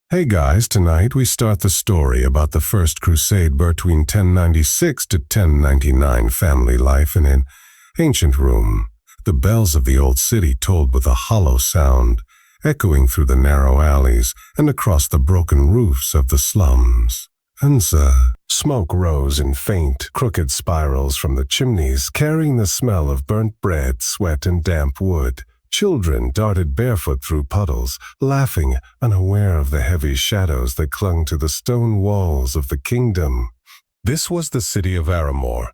Hey guys, tonight we start the story about the First Crusade between 1096 to 1099 family life in an ancient Rome. The bells of the old city tolled with a hollow sound, echoing through the narrow alleys and across the broken roofs of the slums. Smoke rose in faint, crooked spirals from the chimneys, carrying the smell of burnt bread, sweat, and damp wood. Children darted barefoot through puddles, laughing, unaware of the heavy shadows that clung to the stone walls of the kingdom. This was the city of Aramor,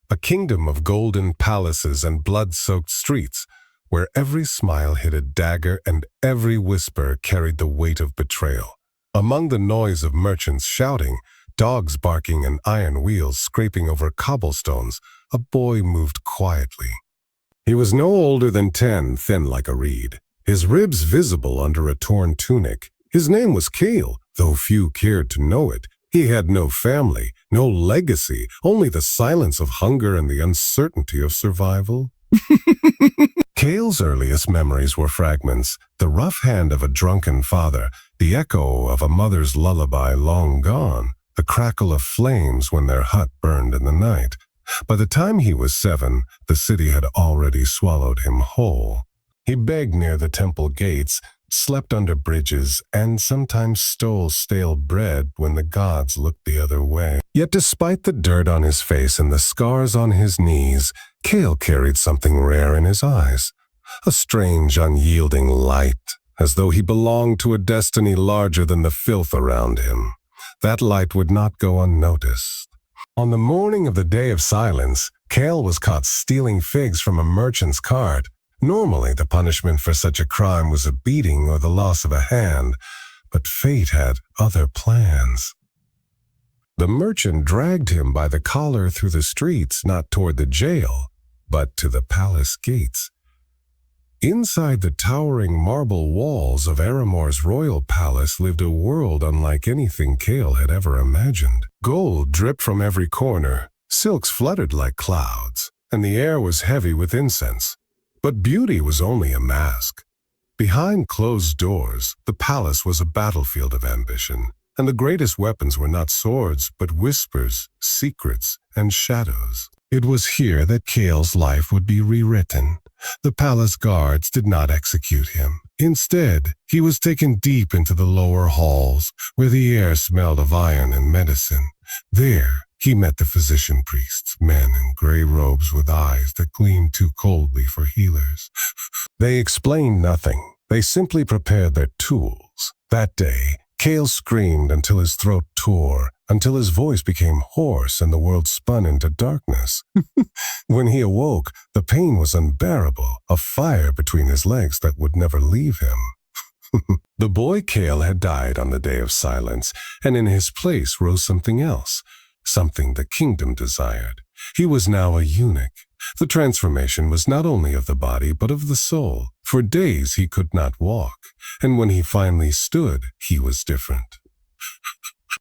a kingdom of golden palaces and blood-soaked streets, where every smile hid a dagger and every whisper carried the weight of betrayal. Among the noise of merchants shouting, dogs barking, and iron wheels scraping over cobblestones, a boy moved quietly. He was no older than 10, thin like a reed, his ribs visible under a torn tunic. His name was Cale, though few cared to know it. He had no family, no legacy, only the silence of hunger and the uncertainty of survival. Cale's earliest memories were fragments, the rough hand of a drunken father, the echo of a mother's lullaby long gone, the crackle of flames when their hut burned in the night. By the time he was 7, the city had already swallowed him whole. He begged near the temple gates, slept under bridges, and sometimes stole stale bread when the gods looked the other way. Yet despite the dirt on his face and the scars on his knees, Cale carried something rare in his eyes, a strange, unyielding light, as though he belonged to a destiny larger than the filth around him. That light would not go unnoticed. On the morning of the Day of Silence, Cale was caught stealing figs from a merchant's cart. Normally, the punishment for such a crime was a beating or the loss of a hand, but fate had other plans. The merchant dragged him by the collar through the streets, not toward the jail, but to the palace gates. Inside the towering marble walls of Aramor's royal palace lived a world unlike anything Cale had ever imagined. Gold dripped from every corner, silks fluttered like clouds, and the air was heavy with incense. But beauty was only a mask. Behind closed doors, the palace was a battlefield of ambition, and the greatest weapons were not swords, but whispers, secrets, and shadows. It was here that Cale's life would be rewritten. The palace guards did not execute him. Instead, he was taken deep into the lower halls, where the air smelled of iron and medicine. There, he met the physician priests, men in gray robes with eyes that gleamed too coldly for healers. They explained nothing. They simply prepared their tools. That day, Cale screamed until his throat tore, until his voice became hoarse and the world spun into darkness. When he awoke, the pain was unbearable, a fire between his legs that would never leave him. The boy Cale had died on the Day of Silence, and in his place rose something else, something the kingdom desired. He was now a eunuch. The transformation was not only of the body, but of the soul. For days he could not walk, and when he finally stood, he was different.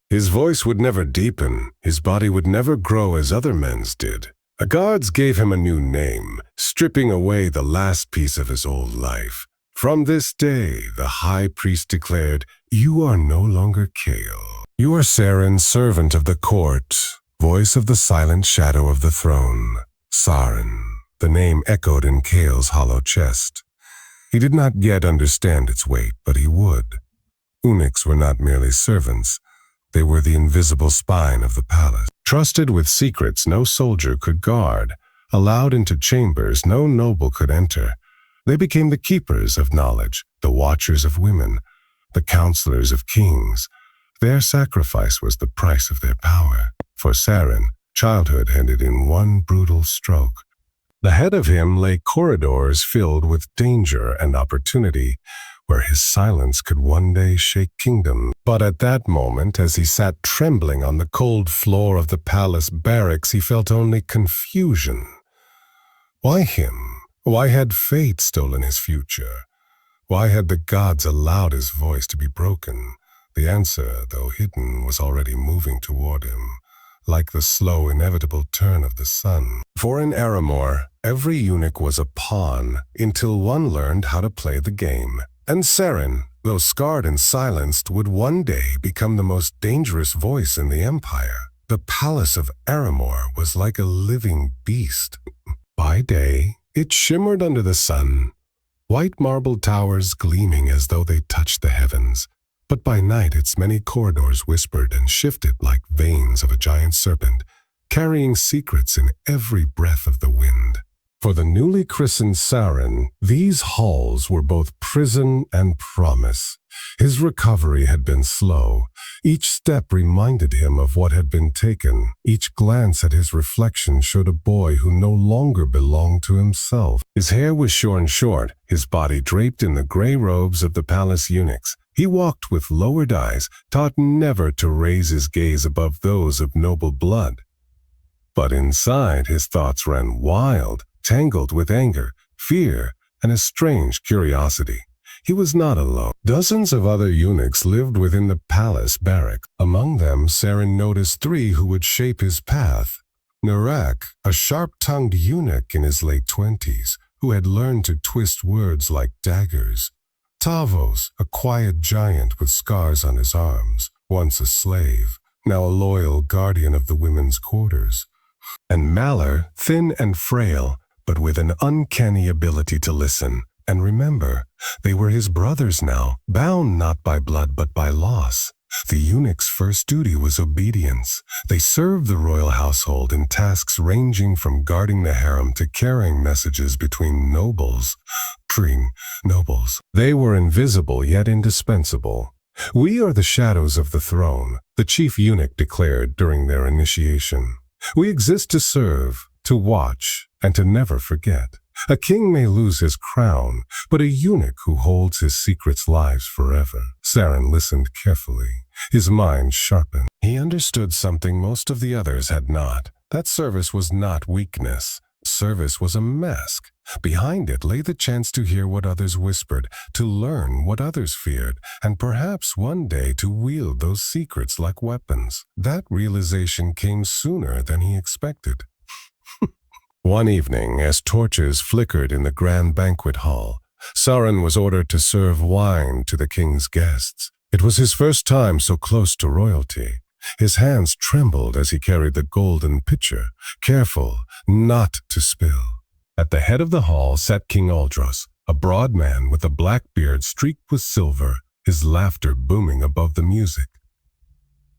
His voice would never deepen, his body would never grow as other men's did. The guards gave him a new name, stripping away the last piece of his old life. From this day, the high priest declared, "You are no longer Cale. You are Saren, servant of the court, voice of the silent shadow of the throne." Saren. The name echoed in Cale's hollow chest. He did not yet understand its weight, but he would. Eunuchs were not merely servants. They were the invisible spine of the palace. Trusted with secrets no soldier could guard, allowed into chambers no noble could enter. They became the keepers of knowledge, the watchers of women, the counselors of kings. Their sacrifice was the price of their power. For Saren, childhood ended in one brutal stroke. Ahead of him lay corridors filled with danger and opportunity, where his silence could one day shake kingdoms. But at that moment, as he sat trembling on the cold floor of the palace barracks, he felt only confusion. Why him? Why had fate stolen his future? Why had the gods allowed his voice to be broken? The answer, though hidden, was already moving toward him, like the slow, inevitable turn of the sun. For in Aramor, every eunuch was a pawn, until one learned how to play the game. And Saren, though scarred and silenced, would one day become the most dangerous voice in the empire. The palace of Aramor was like a living beast. By day, it shimmered under the sun, white marble towers gleaming as though they touched the heavens. But by night its many corridors whispered and shifted like veins of a giant serpent, carrying secrets in every breath of the wind. For the newly christened Saren, these halls were both prison and promise. His recovery had been slow. Each step reminded him of what had been taken. Each glance at his reflection showed a boy who no longer belonged to himself. His hair was shorn short, his body draped in the gray robes of the palace eunuchs. He walked with lowered eyes, taught never to raise his gaze above those of noble blood. But inside, his thoughts ran wild, tangled with anger, fear, and a strange curiosity. He was not alone. Dozens of other eunuchs lived within the palace barracks. Among them, Saren noticed 3 who would shape his path. Narak, a sharp-tongued eunuch in his late 20s, who had learned to twist words like daggers. Tavos, a quiet giant with scars on his arms, once a slave, now a loyal guardian of the women's quarters. And Malor, thin and frail, but with an uncanny ability to listen and remember. They were his brothers now, bound not by blood but by loss. The eunuch's first duty was obedience. They served the royal household in tasks ranging from guarding the harem to carrying messages between nobles. Nobles. They were invisible yet indispensable. "We are the shadows of the throne," the chief eunuch declared during their initiation. "We exist to serve, to watch, and to never forget. A king may lose his crown, but a eunuch who holds his secrets lives forever." Saren listened carefully, his mind sharpened. He understood something most of the others had not. That service was not weakness. Service was a mask. Behind it lay the chance to hear what others whispered, to learn what others feared, and perhaps one day to wield those secrets like weapons. That realization came sooner than he expected. One evening, as torches flickered in the grand banquet hall, Saren was ordered to serve wine to the king's guests. It was his first time so close to royalty. His hands trembled as he carried the golden pitcher, careful not to spill. At the head of the hall sat King Aldros, a broad man with a black beard streaked with silver, his laughter booming above the music.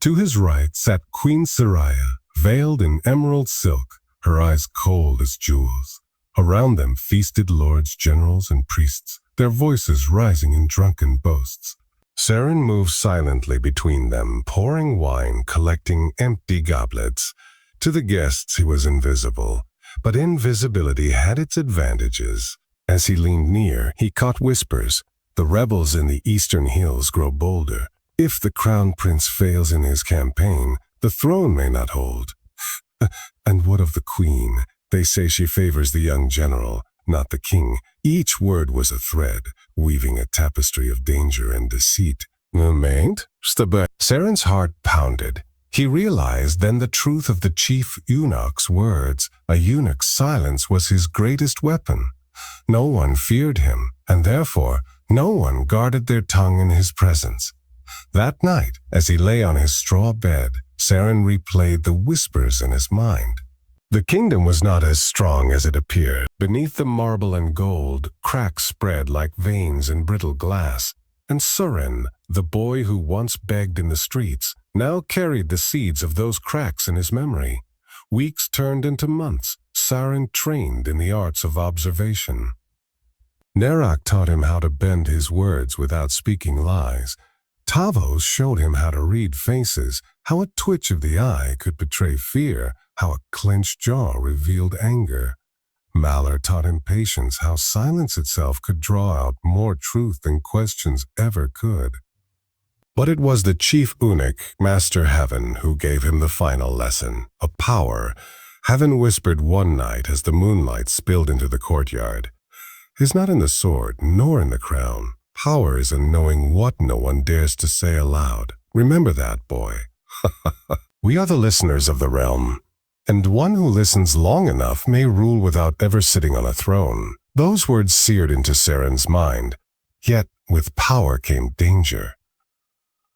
To his right sat Queen Soraya, veiled in emerald silk, her eyes cold as jewels. Around them feasted lords, generals, and priests, their voices rising in drunken boasts. Saren moved silently between them, pouring wine, collecting empty goblets. To the guests he was invisible, but invisibility had its advantages. As he leaned near, he caught whispers. "The rebels in the eastern hills grow bolder. If the crown prince fails in his campaign, the throne may not hold. And what of the queen? They say she favors the young general, not the king." Each word was a thread, weaving a tapestry of danger and deceit. Saren's heart pounded. He realized then the truth of the chief eunuch's words. A eunuch's silence was his greatest weapon. No one feared him, and therefore no one guarded their tongue in his presence. That night, as he lay on his straw bed, Saren replayed the whispers in his mind. The kingdom was not as strong as it appeared. Beneath the marble and gold, cracks spread like veins in brittle glass. And Surin, the boy who once begged in the streets, now carried the seeds of those cracks in his memory. Weeks turned into months. Saren trained in the arts of observation. Narak taught him how to bend his words without speaking lies. Tavos showed him how to read faces, how a twitch of the eye could betray fear, how a clenched jaw revealed anger. Malor taught him patience, how silence itself could draw out more truth than questions ever could. But it was the chief eunuch, Master Heaven, who gave him the final lesson, a power. Heaven whispered one night as the moonlight spilled into the courtyard. "Is not in the sword, nor in the crown. Power is in knowing what no one dares to say aloud. Remember that, boy." We are the listeners of the realm, and one who listens long enough may rule without ever sitting on a throne. Those words seared into Saren's mind. Yet, with power came danger.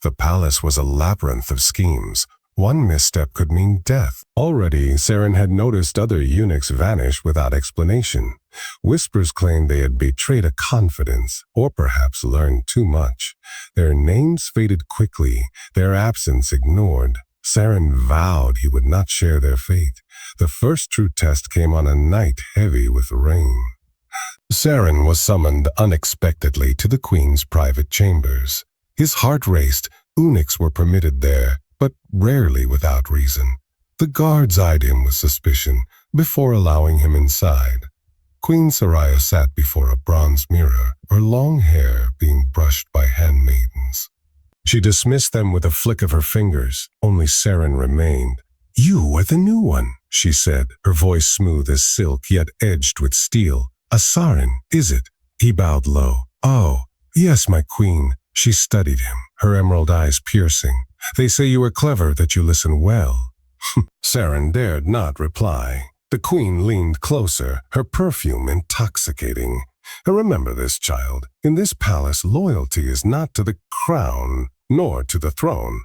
The palace was a labyrinth of schemes. One misstep could mean death. Already, Saren had noticed other eunuchs vanish without explanation. Whispers claimed they had betrayed a confidence, or perhaps learned too much. Their names faded quickly, their absence ignored. Saren vowed he would not share their fate. The first true test came on a night heavy with rain. Saren was summoned unexpectedly to the queen's private chambers. His heart raced. Eunuchs were permitted there, but rarely without reason. The guards eyed him with suspicion before allowing him inside. Queen Soraya sat before a bronze mirror, her long hair being brushed by handmaidens. She dismissed them with a flick of her fingers. Only Saren remained. "You are the new one," she said, her voice smooth as silk yet edged with steel. "A Saren, is it?" He bowed low. "Oh, yes, my queen." She studied him, her emerald eyes piercing. "They say you are clever, that you listen well." Saren dared not reply. The queen leaned closer, her perfume intoxicating. "Remember this, child. In this palace, loyalty is not to the crown, nor to the throne.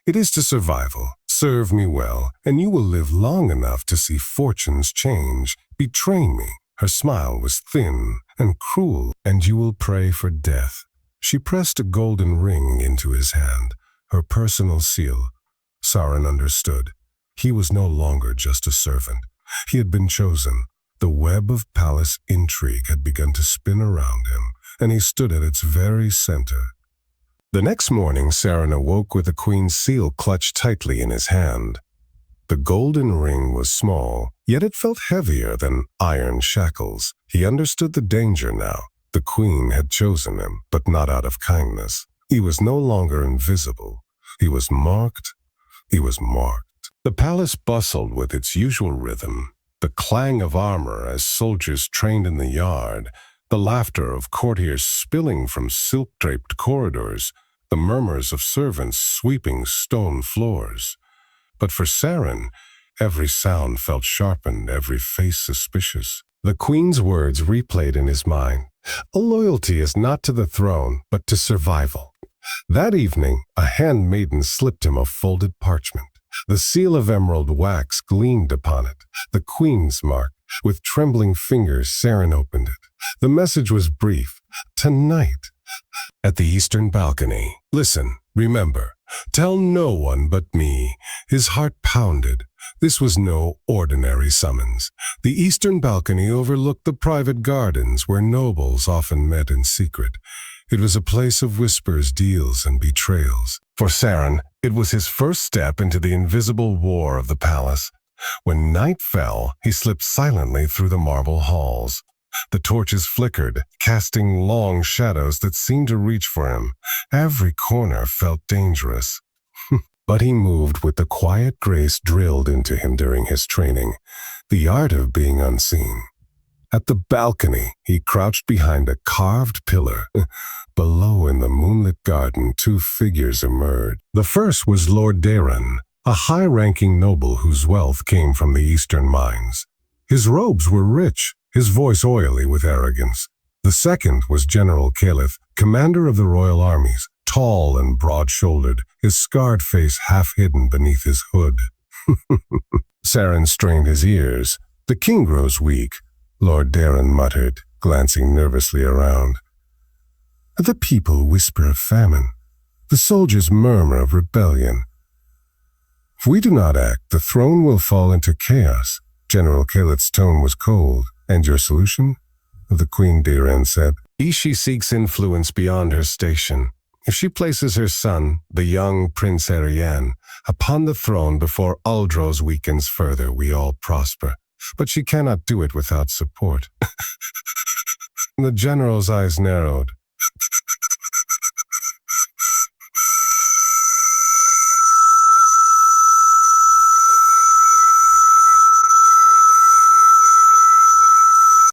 It is to survival. Serve me well, and you will live long enough to see fortunes change. Betray me." Her smile was thin and cruel. "And you will pray for death." She pressed a golden ring into his hand, her personal seal. Saren understood. He was no longer just a servant. He had been chosen. The web of palace intrigue had begun to spin around him, and he stood at its very center. The next morning, Saren awoke with the queen's seal clutched tightly in his hand. The golden ring was small, yet it felt heavier than iron shackles. He understood the danger now. The queen had chosen him, but not out of kindness. He was no longer invisible. He was marked. He was marked. The palace bustled with its usual rhythm, the clang of armor as soldiers trained in the yard, the laughter of courtiers spilling from silk-draped corridors, the murmurs of servants sweeping stone floors. But for Saren, every sound felt sharpened, every face suspicious. The queen's words replayed in his mind. A loyalty is not to the throne, but to survival. That evening, a handmaiden slipped him a folded parchment. The seal of emerald wax gleamed upon it, the queen's mark. With trembling fingers, Saren opened it. The message was brief. "Tonight, at the eastern balcony. Listen, remember, tell no one but me." His heart pounded. This was no ordinary summons. The eastern balcony overlooked the private gardens where nobles often met in secret. It was a place of whispers, deals, and betrayals. For Saren, it was his first step into the invisible war of the palace. When night fell, he slipped silently through the marble halls. The torches flickered, casting long shadows that seemed to reach for him. Every corner felt dangerous. But he moved with the quiet grace drilled into him during his training, the art of being unseen. At the balcony, he crouched behind a carved pillar. Below in the moonlit garden, two figures emerged. The first was Lord Darren, a high-ranking noble whose wealth came from the eastern mines. His robes were rich, his voice oily with arrogance. The second was General Caliph, commander of the royal armies, tall and broad-shouldered, his scarred face half hidden beneath his hood. Saren strained his ears. "The king grows weak," Lord Darren muttered, glancing nervously around. "The people whisper of famine. The soldiers murmur of rebellion. If we do not act, the throne will fall into chaos." General Caliph's tone was cold. "And your solution?" The Queen Darren said. "She seeks influence beyond her station. If she places her son, the young Prince Ariane, upon the throne before Uldros weakens further, we all prosper. But she cannot do it without support." The general's eyes narrowed.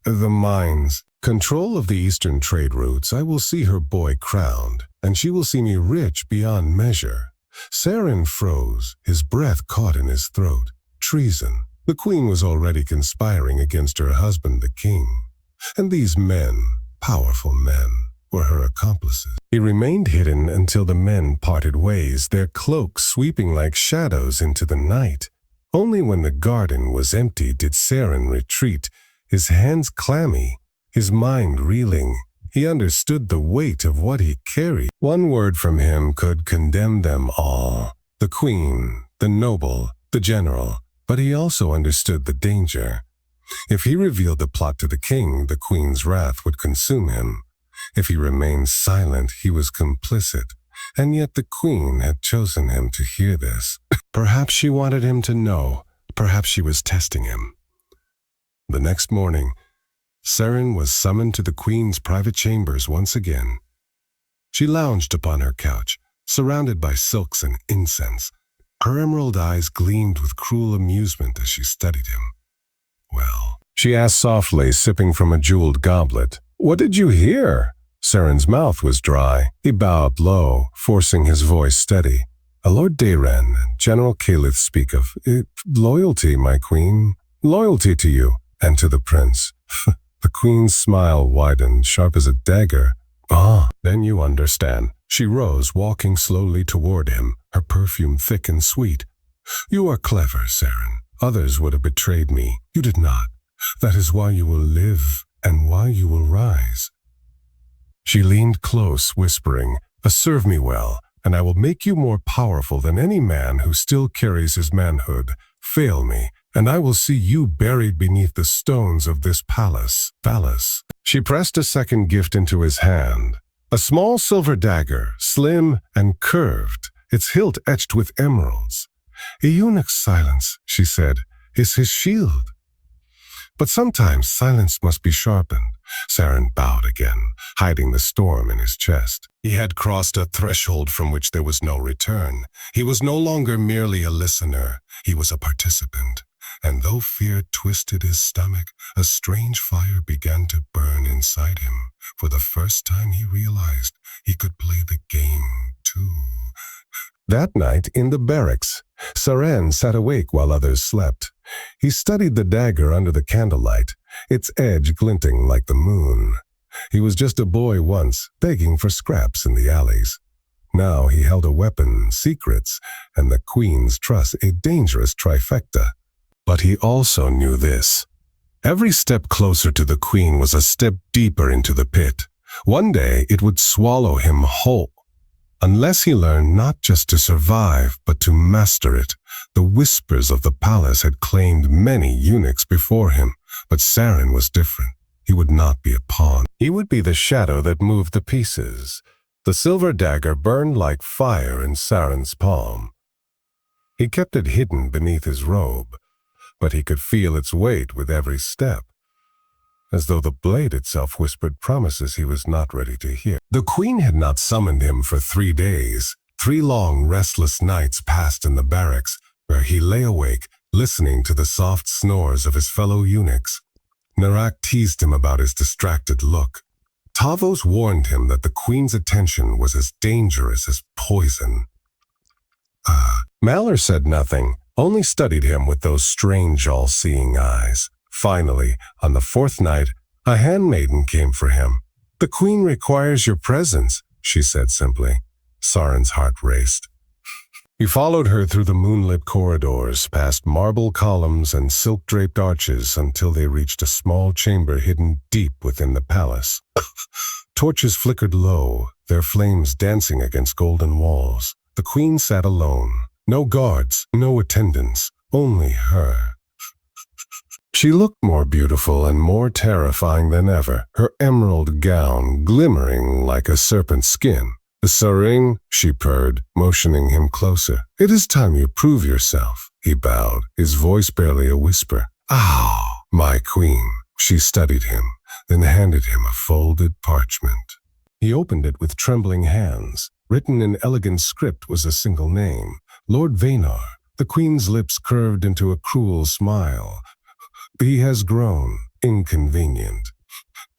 The mines. Control of the eastern trade routes, I will see her boy crowned, and she will see me rich beyond measure. Saren froze, his breath caught in his throat. Treason. The queen was already conspiring against her husband, the king. And these men, powerful men, were her accomplices. He remained hidden until the men parted ways, their cloaks sweeping like shadows into the night. Only when the garden was empty did Saren retreat, his hands clammy, his mind reeling. He understood the weight of what he carried. One word from him could condemn them all. The queen, the noble, the general. But he also understood the danger. If he revealed the plot to the king, the queen's wrath would consume him. If he remained silent, he was complicit. And yet the queen had chosen him to hear this. Perhaps she wanted him to know. Perhaps she was testing him. The next morning, Saren was summoned to the queen's private chambers once again. She lounged upon her couch, surrounded by silks and incense. Her emerald eyes gleamed with cruel amusement as she studied him. "Well," she asked softly, sipping from a jeweled goblet. "What did you hear?" Saren's mouth was dry. He bowed low, forcing his voice steady. "A Lord Dayren, General Calith speak of it. Loyalty, my queen. Loyalty to you and to the prince." The queen's smile widened, sharp as a dagger. "Ah, then you understand." She rose, walking slowly toward him, her perfume thick and sweet. "You are clever, Saren. Others would have betrayed me. You did not. That is why you will live and why you will rise." She leaned close, whispering, "Serve me well, and I will make you more powerful than any man who still carries his manhood. Fail me, and I will see you buried beneath the stones of this palace." She pressed a second gift into his hand. A small silver dagger, slim and curved, its hilt etched with emeralds. "A eunuch's silence," she said, "is his shield." But sometimes silence must be sharpened. Saren bowed again, hiding the storm in his chest. He had crossed a threshold from which there was no return. He was no longer merely a listener. He was a participant. And though fear twisted his stomach, a strange fire began to burn inside him. For the first time he realized he could play the game too. That night in the barracks, Saren sat awake while others slept. He studied the dagger under the candlelight, its edge glinting like the moon. He was just a boy once, begging for scraps in the alleys. Now he held a weapon, secrets, and the queen's trust, a dangerous trifecta. But he also knew this. Every step closer to the queen was a step deeper into the pit. One day it would swallow him whole. Unless he learned not just to survive, but to master it. The whispers of the palace had claimed many eunuchs before him, but Saren was different. He would not be a pawn. He would be the shadow that moved the pieces. The silver dagger burned like fire in Saren's palm. He kept it hidden beneath his robe, but he could feel its weight with every step, as though the blade itself whispered promises he was not ready to hear. The queen had not summoned him for 3 days. 3 long, restless nights passed in the barracks, where he lay awake, listening to the soft snores of his fellow eunuchs. Narak teased him about his distracted look. Tavos warned him that the queen's attention was as dangerous as poison. Malor said nothing, only studied him with those strange all-seeing eyes. Finally, on the 4th night, a handmaiden came for him. "The queen requires your presence," she said simply. Saren's heart raced. He followed her through the moonlit corridors, past marble columns and silk-draped arches until they reached a small chamber hidden deep within the palace. Torches flickered low, their flames dancing against golden walls. The queen sat alone. No guards, no attendants, only her. She looked more beautiful and more terrifying than ever, her emerald gown glimmering like a serpent's skin. "Saring," she purred, motioning him closer. "It is time you prove yourself." He bowed, his voice barely a whisper. "Ah, my queen." She studied him, then handed him a folded parchment. He opened it with trembling hands. Written in elegant script was a single name, Lord Vaynor. The queen's lips curved into a cruel smile. "He has grown inconvenient.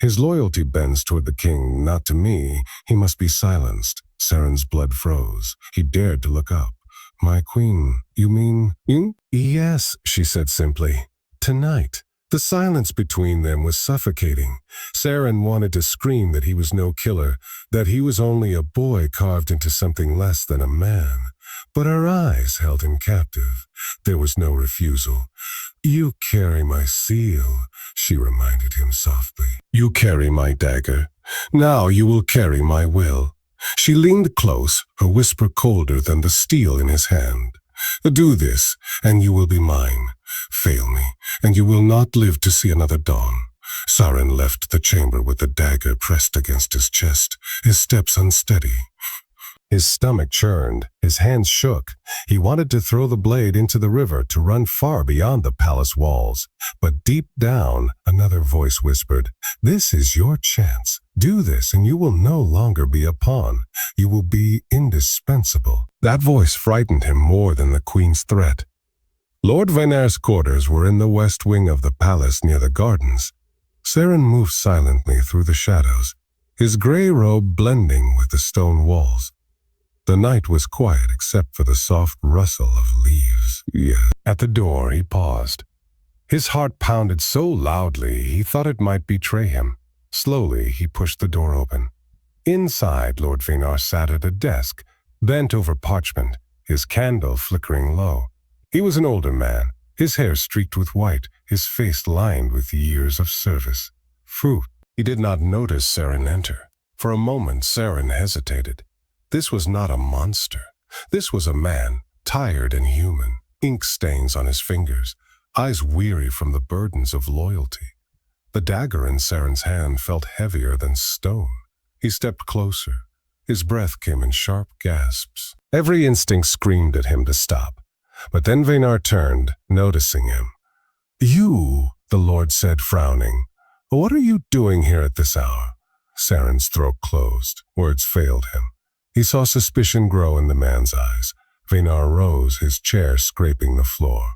His loyalty bends toward the king, not to me. He must be silenced." Saren's blood froze. He dared to look up. "My queen, you mean you?" "Yes," she said simply. "Tonight. The The silence between them was suffocating. Saren wanted to scream that he was no killer, that he was only a boy carved into something less than a man. But her eyes held him captive. There was no refusal. "You carry my seal," she reminded him softly. "You carry my dagger. Now you will carry my will." She leaned close, her whisper colder than the steel in his hand. "Do this, and you will be mine. Fail me, and you will not live to see another dawn." Saren left the chamber with the dagger pressed against his chest, his steps unsteady. His stomach churned, his hands shook. He wanted to throw the blade into the river, to run far beyond the palace walls. But deep down, another voice whispered, "This is your chance. Do this and you will no longer be a pawn. You will be indispensable." That voice frightened him more than the queen's threat. Lord Vainar's quarters were in the west wing of the palace near the gardens. Saren moved silently through the shadows, his gray robe blending with the stone walls. The night was quiet except for the soft rustle of leaves. At the door he paused. His heart pounded so loudly he thought it might betray him. Slowly he pushed the door open. Inside, Lord Vainar sat at a desk, bent over parchment, his candle flickering low. He was an older man, his hair streaked with white, his face lined with years of service. Fruit. He did not notice Saren enter. For a moment Saren hesitated. This was not a monster. This was a man, tired and human, ink stains on his fingers, eyes weary from the burdens of loyalty. The dagger in Saren's hand felt heavier than stone. He stepped closer. His breath came in sharp gasps. Every instinct screamed at him to stop. But then Vainar turned, noticing him. "You," the Lord said, frowning. "What are you doing here at this hour?" Saren's throat closed. Words failed him. He saw suspicion grow in the man's eyes. Vainar rose, his chair scraping the floor.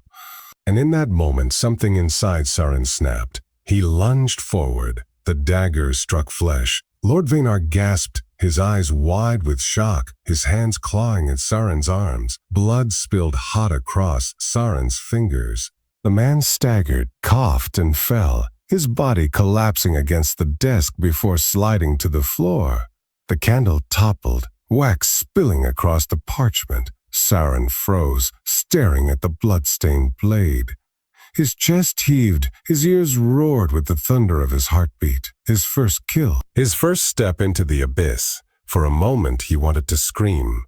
And in that moment, something inside Saren snapped. He lunged forward. The dagger struck flesh. Lord Vainar gasped, his eyes wide with shock, his hands clawing at Saren's arms. Blood spilled hot across Saren's fingers. The man staggered, coughed, and fell, his body collapsing against the desk before sliding to the floor. The candle toppled, wax spilling across the parchment. Saren froze, staring at the blood-stained blade. His chest heaved, his ears roared with the thunder of his heartbeat. His first kill. His first step into the abyss. For a moment he wanted to scream,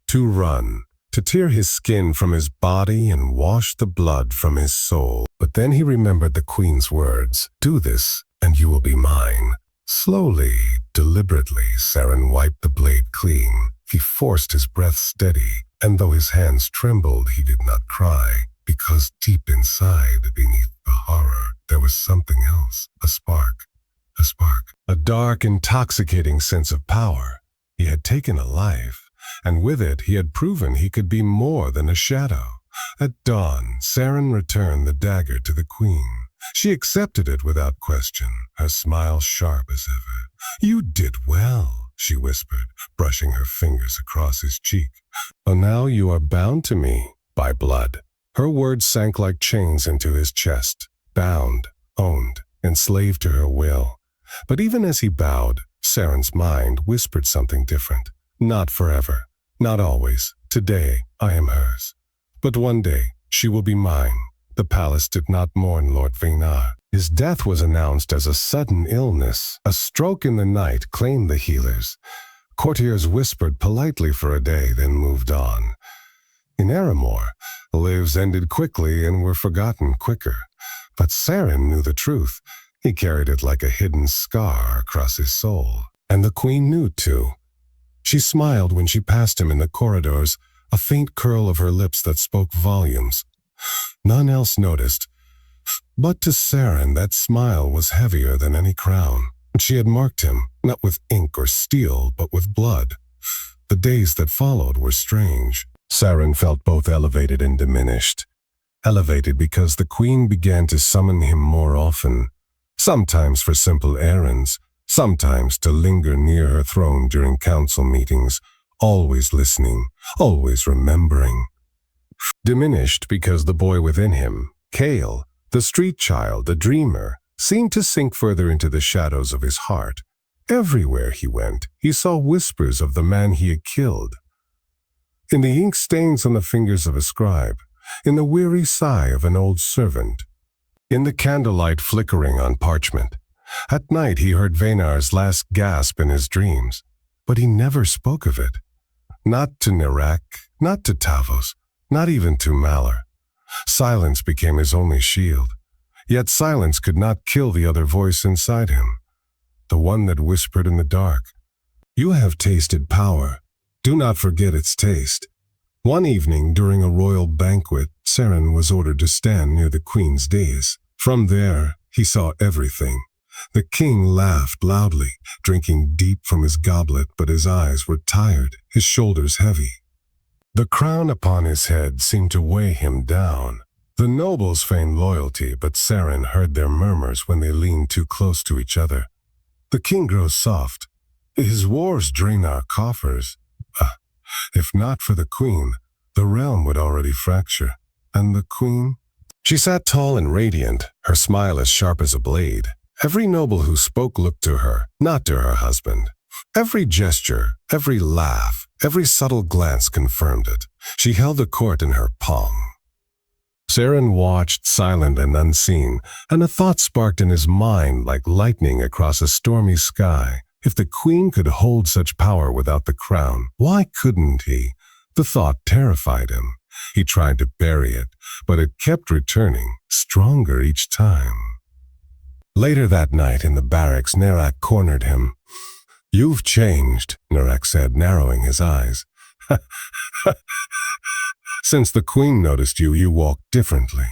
to run, to tear his skin from his body and wash the blood from his soul. But then he remembered the queen's words, "Do this, and you will be mine." Slowly, deliberately, Saren wiped the blade clean. He forced his breath steady, and though his hands trembled, he did not cry, because deep inside, beneath the horror, there was something else, a spark, a dark, intoxicating sense of power. He had taken a life, and with it he had proven he could be more than a shadow. At dawn, Saren returned the dagger to the queen. She accepted it without question, her smile sharp as ever. "You did well," she whispered, brushing her fingers across his cheek. "Oh, now you are bound to me by blood." Her words sank like chains into his chest. Bound, owned, enslaved to her will. But even as he bowed, Saren's mind whispered something different. Not forever, not always. Today, I am hers. But one day, she will be mine. The palace did not mourn Lord Vainar. His death was announced as a sudden illness. A stroke in the night claimed the healers. Courtiers whispered politely for a day, then moved on. In Aramor, lives ended quickly and were forgotten quicker. But Saren knew the truth. He carried it like a hidden scar across his soul. And the queen knew too. She smiled when she passed him in the corridors, a faint curl of her lips that spoke volumes. None else noticed. But to Saren, that smile was heavier than any crown. She had marked him, not with ink or steel, but with blood. The days that followed were strange. Saren felt both elevated and diminished. Elevated because the queen began to summon him more often, sometimes for simple errands, sometimes to linger near her throne during council meetings, always listening, always remembering. Diminished because the boy within him, Kale, The street child, the dreamer, seemed to sink further into the shadows of his heart. Everywhere he went, he saw whispers of the man he had killed. In the ink stains on the fingers of a scribe, in the weary sigh of an old servant, in the candlelight flickering on parchment. At night he heard Vaynar's last gasp in his dreams, but he never spoke of it. Not to Narak, not to Tavos, not even to Malor. Silence became his only shield. Yet silence could not kill the other voice inside him, the one that whispered in the dark. You have tasted power. Do not forget its taste. One evening during a royal banquet, Saren was ordered to stand near the queen's dais. From there, he saw everything. The king laughed loudly, drinking deep from his goblet, but his eyes were tired, his shoulders heavy. The crown upon his head seemed to weigh him down. The nobles feigned loyalty, but Saren heard their murmurs when they leaned too close to each other. The king grows soft. His wars drain our coffers. If not for the queen, the realm would already fracture. And the queen? She sat tall and radiant, her smile as sharp as a blade. Every noble who spoke looked to her, not to her husband. Every gesture, every laugh, every subtle glance confirmed it. She held the court in her palm. Saren watched, silent and unseen, and a thought sparked in his mind like lightning across a stormy sky. If the queen could hold such power without the crown, why couldn't he? The thought terrified him. He tried to bury it, but it kept returning, stronger each time. Later that night in the barracks, Narak cornered him. You've changed, Narak said, narrowing his eyes. Since the queen noticed you, you walk differently.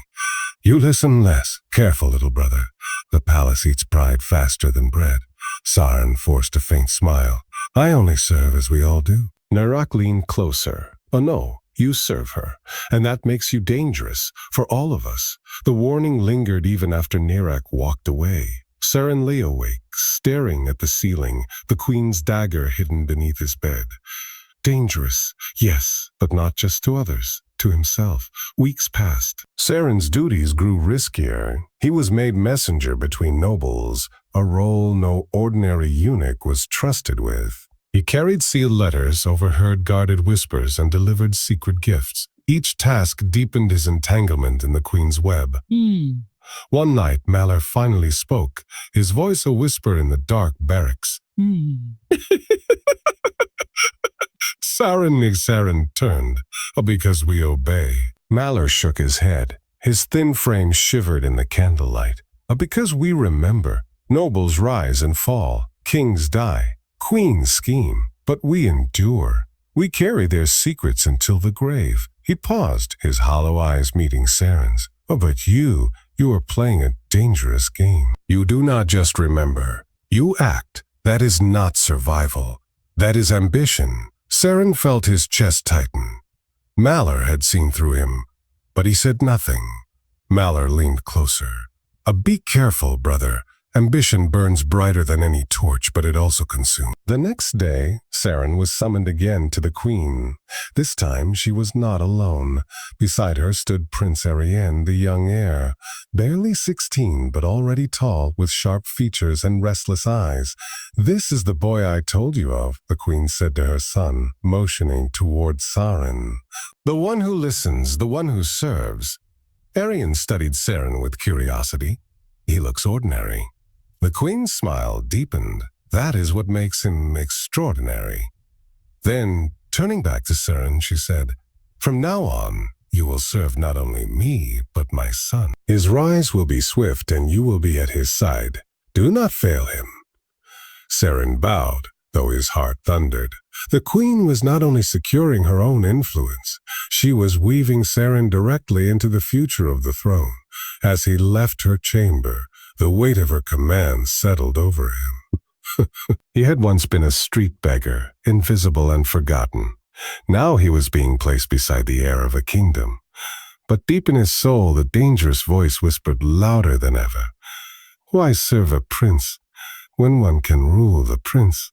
You listen less. Careful, little brother. The palace eats pride faster than bread. Saren forced a faint smile. I only serve as we all do. Narak leaned closer. Oh no, you serve her, and that makes you dangerous, for all of us. The warning lingered even after Narak walked away. Saren lay awake, staring at the ceiling, the queen's dagger hidden beneath his bed. Dangerous, yes, but not just to others, to himself. Weeks passed. Saren's duties grew riskier. He was made messenger between nobles, a role no ordinary eunuch was trusted with. He carried sealed letters, overheard guarded whispers, and delivered secret gifts. Each task deepened his entanglement in the queen's web. One night, Malor finally spoke, his voice a whisper in the dark barracks. Saren turned, because we obey. Malor shook his head. His thin frame shivered in the candlelight. Because we remember. Nobles rise and fall. Kings die. Queens scheme. But we endure. We carry their secrets until the grave. He paused, his hollow eyes meeting Saren's. Oh, but you are playing a dangerous game. You do not just remember. You act. That is not survival. That is ambition. Saren felt his chest tighten. Malor had seen through him, but he said nothing. Malor leaned closer. Be careful, brother. Ambition burns brighter than any torch, but it also consumes. The next day, Saren was summoned again to the queen. This time, she was not alone. Beside her stood Prince Ariane, the young heir, barely 16, but already tall, with sharp features and restless eyes. This is the boy I told you of, the queen said to her son, motioning toward Saren. The one who listens, the one who serves. Ariane studied Saren with curiosity. He looks ordinary. The queen's smile deepened. That is what makes him extraordinary. Then, turning back to Saren, she said, From now on, you will serve not only me, but my son. His rise will be swift, and you will be at his side. Do not fail him. Saren bowed, though his heart thundered. The queen was not only securing her own influence, she was weaving Saren directly into the future of the throne. As he left her chamber, the weight of her command settled over him. He had once been a street beggar, invisible and forgotten. Now he was being placed beside the heir of a kingdom. But deep in his soul, the dangerous voice whispered louder than ever. Why serve a prince when one can rule the prince?